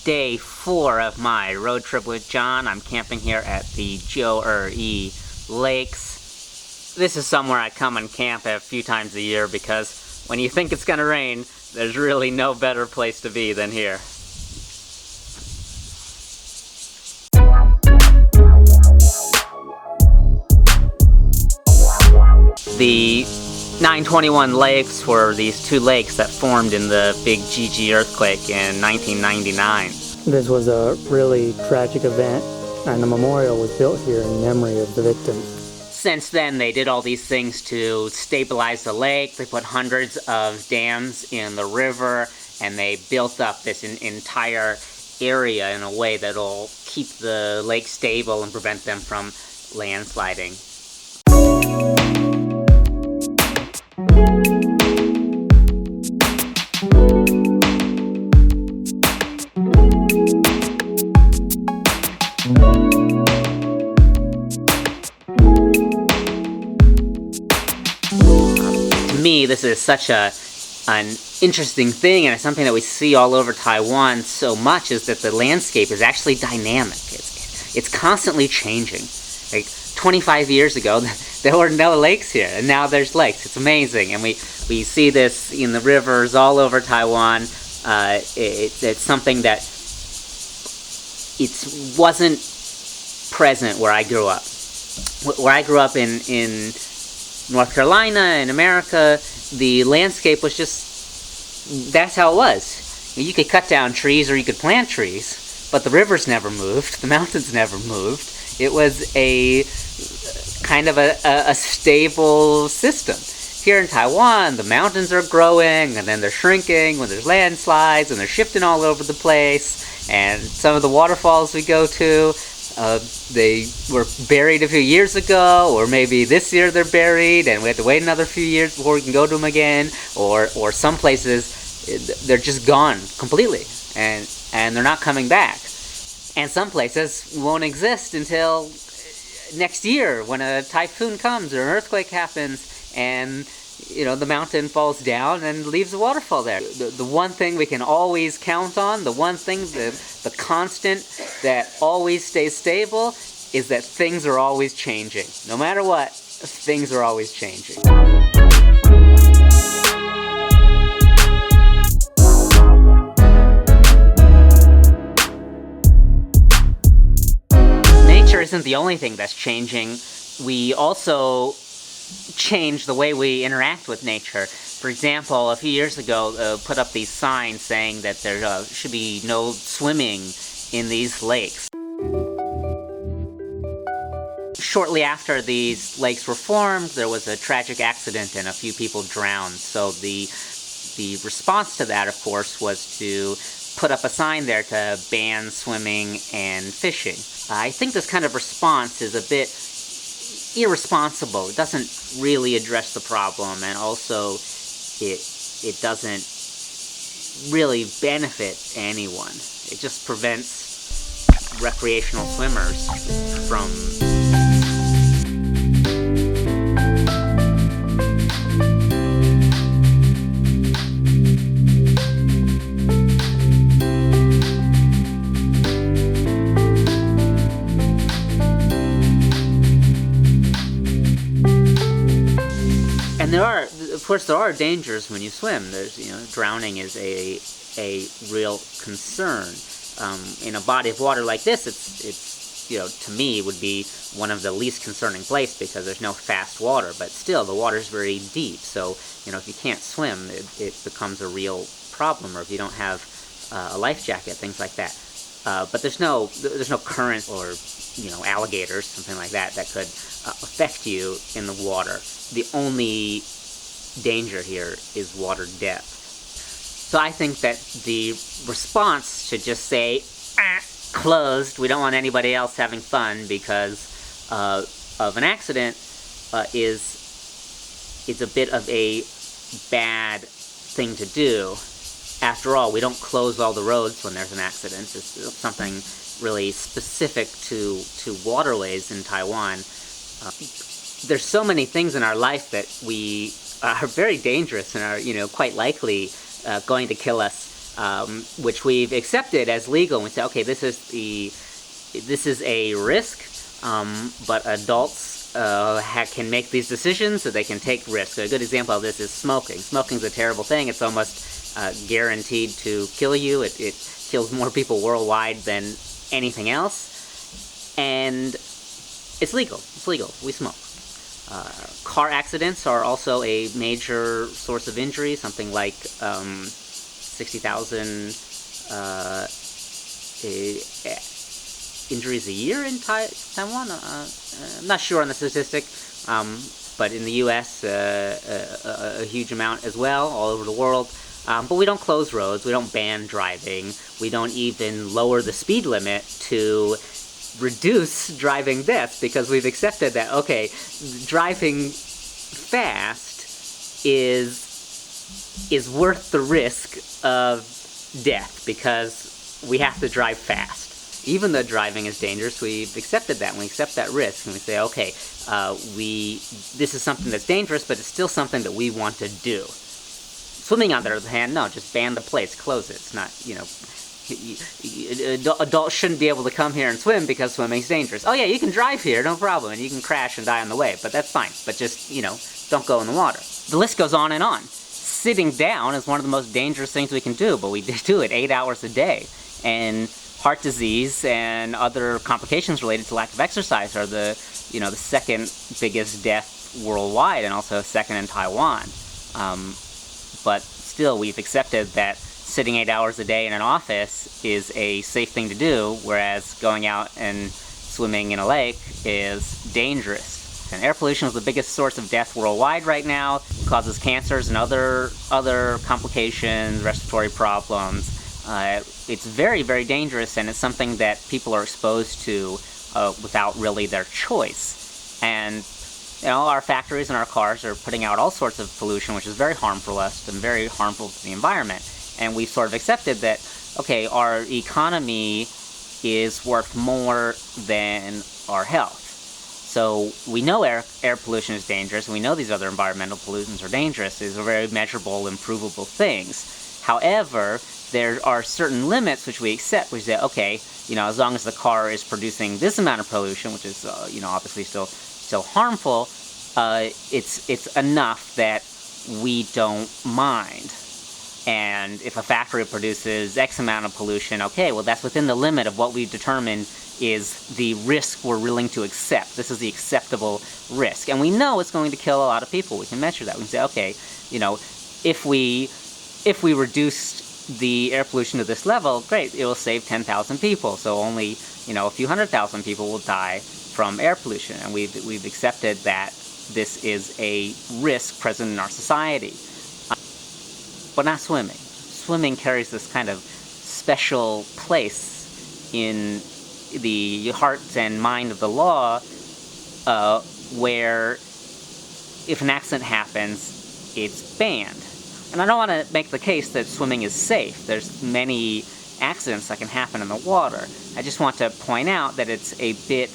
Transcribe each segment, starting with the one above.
day 4 of my road trip with John. I'm camping here at the Joe-er-E Lakes. This is somewhere I come and camp a few times a year because when you think it's gonna rain, there's really no better place to be than here. The 921 lakes were these 2 lakes that formed in the big Gigi earthquake in 1999. This was a really tragic event, and a memorial was built here in memory of the victims. Since then, they did all these things to stabilize the lake. They put hundreds of dams in the river, and they built up this entire area in a way that'll keep the lake stable and prevent them from landsliding. To me, this is such an interesting thing, and it's something that we see all over Taiwan so much, is that the landscape is actually dynamic. It's constantly changing. Like 25 years ago, there were no lakes here, and now there's lakes. It's amazing, and we see this in the rivers all over Taiwan. It's something that it wasn't present where I grew up. Where I grew up in North Carolina, in America, the landscape was just, that's how it was. You could cut down trees or you could plant trees, but the rivers never moved, the mountains never moved. It was a kind of a stable system. Here in Taiwan, the mountains are growing, and then they're shrinking when there's landslides, and they're shifting all over the place, and some of the waterfalls we go to, they were buried a few years ago, or maybe this year they're buried and we have to wait another few years before we can go to them again, or some places they're just gone completely and they're not coming back, and some places won't exist until next year when a typhoon comes or an earthquake happens and the mountain falls down and leaves a waterfall there. The one thing we can always count on, the one thing, the constant that always stays stable, is that things are always changing. No matter what, things are always changing. Nature isn't the only thing that's changing. We also change the way we interact with nature. For example, a few years ago, put up these signs saying that there should be no swimming in these lakes. Shortly after these lakes were formed, there was a tragic accident and a few people drowned. So the response to that, of course, was to put up a sign there to ban swimming and fishing. I think this kind of response is a bit irresponsible. It doesn't really address the problem, and also it doesn't really benefit anyone. It just prevents recreational swimmers from there are dangers when you swim. There's, drowning is a real concern. In a body of water like this, it's to me would be one of the least concerning places because there's no fast water. But still, the water's very deep. So if you can't swim, it becomes a real problem. Or if you don't have a life jacket, things like that. But there's no current or alligators, something like that could affect you in the water. The only danger here is water depth. So I think that the response should just say, closed, we don't want anybody else having fun because of an accident, is a bit of a bad thing to do. After all, we don't close all the roads when there's an accident. It's something really specific to waterways in Taiwan. There's so many things in our life that we are very dangerous and are, quite likely going to kill us which we've accepted as legal. And we say, okay, this is a risk, but adults can make these decisions, so they can take risks. So a good example of this is smoking. Smoking's a terrible thing. It's almost guaranteed to kill you. It kills more people worldwide than anything else, and it's legal. It's legal. We smoke. Car accidents are also a major source of injury, something like 60,000 injuries a year in Taiwan. I'm not sure on the statistic, but in the US, a huge amount as well, all over the world. But we don't close roads, we don't ban driving, we don't even lower the speed limit to reduce driving deaths, because we've accepted that, okay, driving fast is worth the risk of death, because we have to drive fast. Even though driving is dangerous, we've accepted that, and we accept that risk, and we say, okay, this is something that's dangerous, but it's still something that we want to do. Swimming, on the other hand, no, just ban the place, close it. It's not, adults shouldn't be able to come here and swim because swimming's dangerous. Oh yeah, you can drive here, no problem, and you can crash and die on the way, but that's fine. But just, don't go in the water. The list goes on and on. Sitting down is one of the most dangerous things we can do, but we do it 8 hours a day. And heart disease and other complications related to lack of exercise are the second biggest death worldwide, and also second in Taiwan. But still, we've accepted that sitting 8 hours a day in an office is a safe thing to do, whereas going out and swimming in a lake is dangerous. And air pollution is the biggest source of death worldwide right now. It causes cancers and other complications, respiratory problems. It's very, very dangerous, and it's something that people are exposed to without really their choice. And our factories and our cars are putting out all sorts of pollution, which is very harmful to us and very harmful to the environment. And we sort of accepted that, okay, our economy is worth more than our health. So we know air pollution is dangerous, and we know these other environmental pollutants are dangerous. These are very measurable, improvable things. However, there are certain limits which we accept. We say, okay, as long as the car is producing this amount of pollution, which is, obviously still harmful, it's enough that we don't mind. And if a factory produces X amount of pollution, okay, well, that's within the limit of what we've determined is the risk we're willing to accept. This is the acceptable risk. And we know it's going to kill a lot of people. We can measure that. We can say, okay, if we reduced the air pollution to this level, great, it will save 10,000 people. So only, a few 100,000 people will die from air pollution. And we've accepted that this is a risk present in our society. But not swimming. Swimming carries this kind of special place in the heart and mind of the law, where if an accident happens, it's banned. And I don't want to make the case that swimming is safe. There's many accidents that can happen in the water. I just want to point out that it's a bit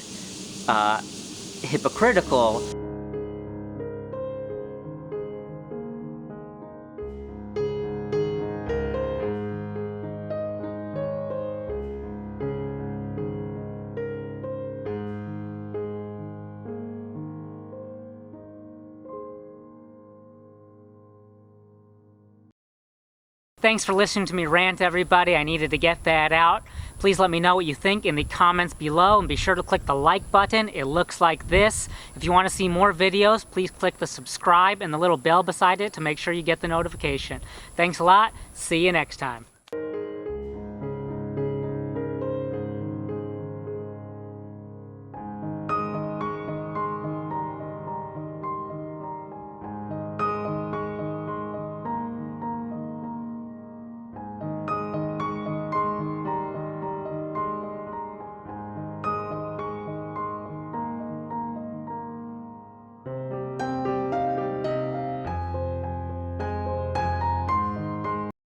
hypocritical. Thanks for listening to me rant, everybody. I needed to get that out. Please let me know what you think in the comments below, and be sure to click the like button. It looks like this. If you want to see more videos, please click the subscribe and the little bell beside it to make sure you get the notification. Thanks a lot. See you next time.